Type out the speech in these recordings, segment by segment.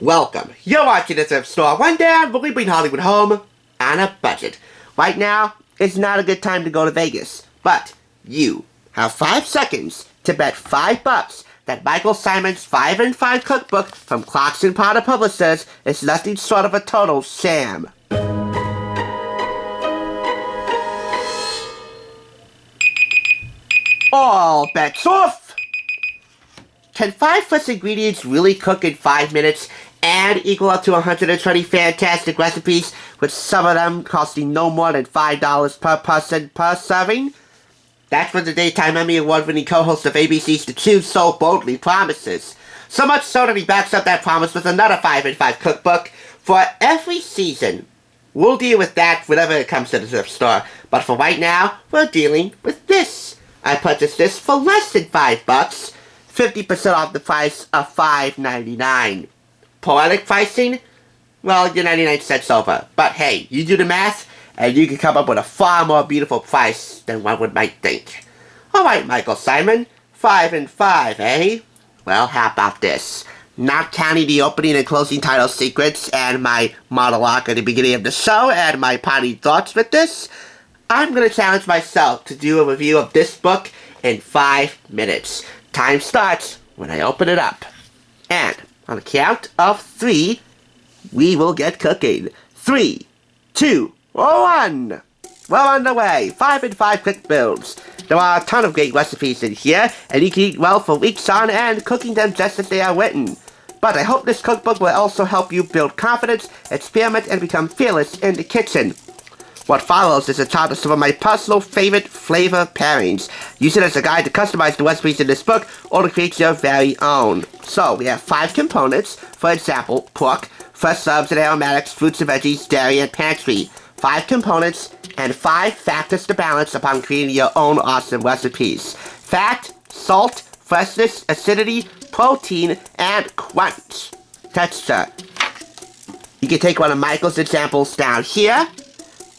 Welcome. You're watching the Thrift Store Rundown, where we bring Hollywood home on a budget. Right now, it's not a good time to go to Vegas, but you have 5 seconds to bet $5 that Michael Symon's 5 and 5 cookbook from Clarkson Potter Publishers is nothing short of a total sham. All bets off! Can 5 plus ingredients really cook in 5 minutes and equal up to 120 fantastic recipes, with some of them costing no more than $5 per person per serving? That's what the daytime Emmy Award-winning co-host of ABC's The Choose so boldly promises. So much so that he backs up that promise with another 5 and 5 cookbook for every season. We'll deal with that whenever it comes to the thrift store, but for right now, we're dealing with this. I purchased this for less than $5, 50% off the price of $5.99. Poetic pricing? Well, you're 99 cents over. But hey, you do the math, and you can come up with a far more beautiful price than one might think. Alright, Michael Symon, 5 and 5, eh? Well, how about this? Not counting the opening and closing title secrets and my monologue at the beginning of the show and my potty thoughts with this, I'm going to challenge myself to do a review of this book in 5 minutes. Time starts when I open it up. And on the count of 3, we will get cooking. 3, 2, 1. Well underway. 5 and 5 quick builds. There are a ton of great recipes in here, and you can eat well for weeks on end, cooking them just as they are written. But I hope this cookbook will also help you build confidence, experiment, and become fearless in the kitchen. What follows is a chart of some of my personal favorite flavor pairings. Use it as a guide to customize the recipes in this book or to create your very own. So, we have 5 components. For example, pork, fresh herbs and aromatics, fruits and veggies, dairy, and pantry. 5 components and 5 factors to balance upon creating your own awesome recipes. Fat, salt, freshness, acidity, protein, and crunch. Texture. You can take one of Michael's examples down here,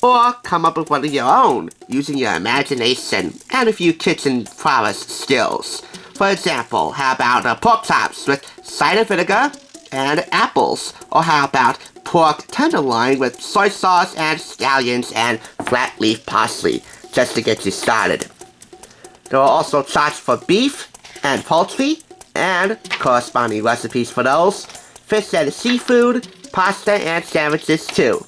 or come up with one of your own, using your imagination and a few kitchen prowess skills. For example, how about pork chops with cider vinegar and apples? Or how about pork tenderloin with soy sauce and scallions and flat leaf parsley, just to get you started. There are also charts for beef and poultry, and corresponding recipes for those, fish and seafood, pasta and sandwiches too.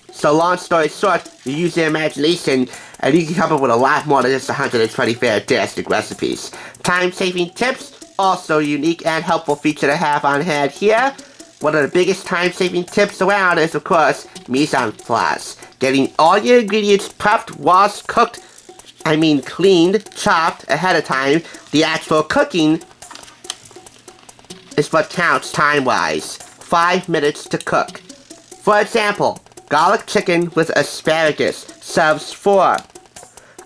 So long story short, you use your imagination and you can come up with a lot more than just 120 fantastic recipes. Time-saving tips, also a unique and helpful feature to have on hand here. One of the biggest time-saving tips around is, of course, mise en place. Getting all your ingredients prepped, washed, cooked, cleaned, chopped ahead of time. The actual cooking is what counts time-wise. 5 minutes to cook. For example, garlic chicken with asparagus serves 4.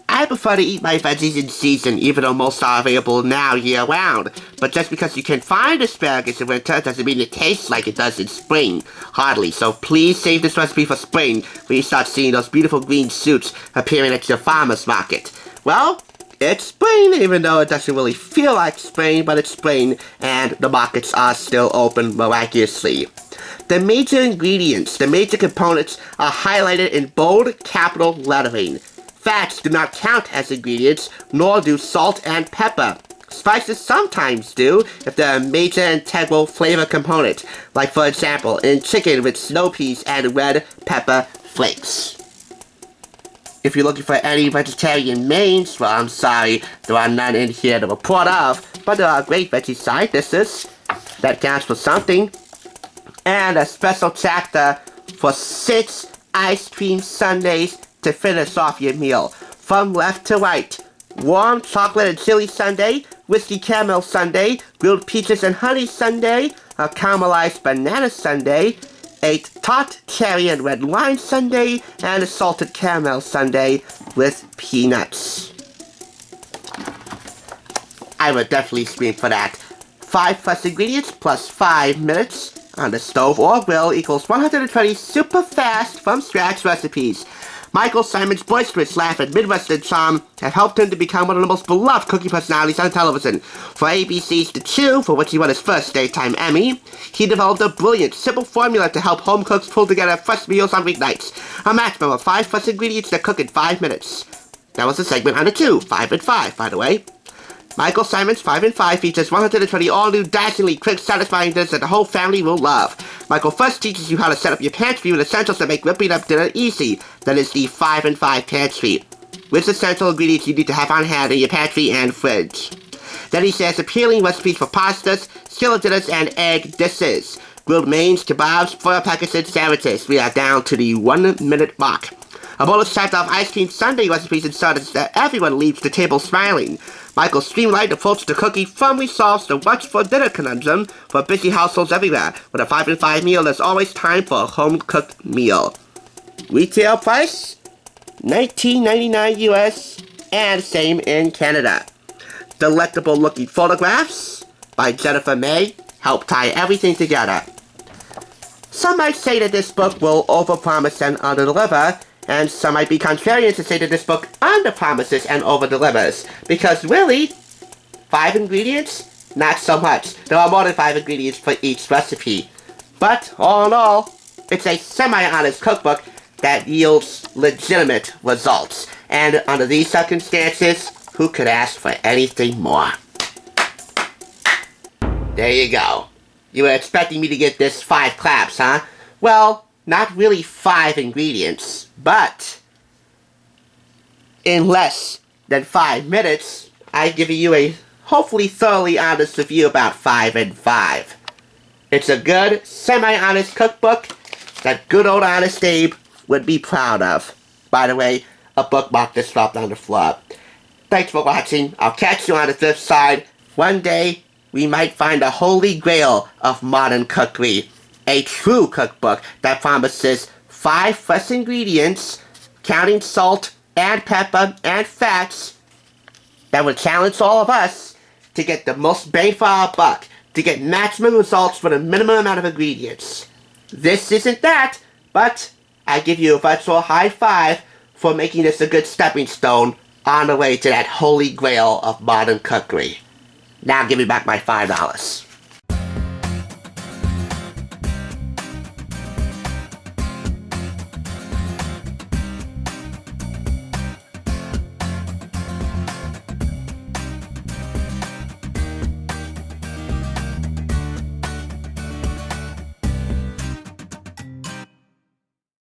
I prefer to eat my veggies in season, even though most are available now year-round. But just because you can find asparagus in winter doesn't mean it tastes like it does in spring. Hardly. So please save this recipe for spring, when you start seeing those beautiful green shoots appearing at your farmer's market. Well, it's spring, even though it doesn't really feel like spring, but it's spring, and the markets are still open miraculously. The major ingredients, the major components, are highlighted in bold capital lettering. Fats do not count as ingredients, nor do salt and pepper. Spices sometimes do, if they're a major integral flavor component, like for example, in chicken with snow peas and red pepper flakes. If you're looking for any vegetarian mains, well, I'm sorry, there are none in here to report of, but there are great veggie side dishes. That counts for something. And a special chapter for 6 ice cream sundaes to finish off your meal. From left to right. Warm chocolate and chili sundae, whiskey caramel sundae, grilled peaches and honey sundae, a caramelized banana sundae, a tart cherry and red wine sundae, and a salted caramel sundae with peanuts. I would definitely scream for that. 5 plus ingredients plus 5 minutes on the stove or grill equals 120 super fast from scratch recipes. Michael Symon's boisterous laugh and Midwestern charm have helped him to become one of the most beloved cooking personalities on television. For ABC's The Chew, for which he won his first daytime Emmy, he developed a brilliant, simple formula to help home cooks pull together fresh meals on weeknights. A maximum of 5 fresh ingredients that cook in 5 minutes. That was a segment on The Chew, 5 and 5, by the way. Michael Symon's 5 and 5 features 120 all-new, dazzlingly quick, satisfying dinners that the whole family will love. Michael first teaches you how to set up your pantry with essentials that make whipping up dinner easy. That is the 5 and 5 pantry, with essential ingredients you need to have on hand in your pantry and fridge. Then he shares appealing recipes for pastas, skillet dinners, and egg dishes. Grilled mains, kebabs, foil packets, and sandwiches. We are down to the 1-minute mark. A bonus chapter of ice cream sundae recipes and starters that everyone leaves the table smiling. Michael's streamlined approach to cooking firmly solves the what's for dinner conundrum for busy households everywhere. With a 5 and 5 meal, there's always time for a home-cooked meal. Retail price? $19.99 US, and same in Canada. Delectable looking photographs by Jennifer May help tie everything together. Some might say that this book will overpromise and underdeliver, and some might be contrarian to say that this book underpromises and overdelivers. Because really, 5 ingredients? Not so much. There are more than 5 ingredients for each recipe. But, all in all, it's a semi-honest cookbook that yields legitimate results. And under these circumstances, who could ask for anything more? There you go. You were expecting me to get this 5 claps, huh? Well, not really 5 ingredients, but in less than 5 minutes, I've given you a hopefully thoroughly honest review about 5 and 5. It's a good, semi-honest cookbook that good old Honest Abe would be proud of. By the way, a bookmark just dropped on the floor. Thanks for watching. I'll catch you on the flip side. One day, we might find a holy grail of modern cookery. A true cookbook that promises 5 fresh ingredients, counting salt and pepper and fats, that would challenge all of us to get the most bang for our buck, to get maximum results with a minimum amount of ingredients. This isn't that, but I give you a virtual high five for making this a good stepping stone on the way to that holy grail of modern cookery. Now give me back my $5.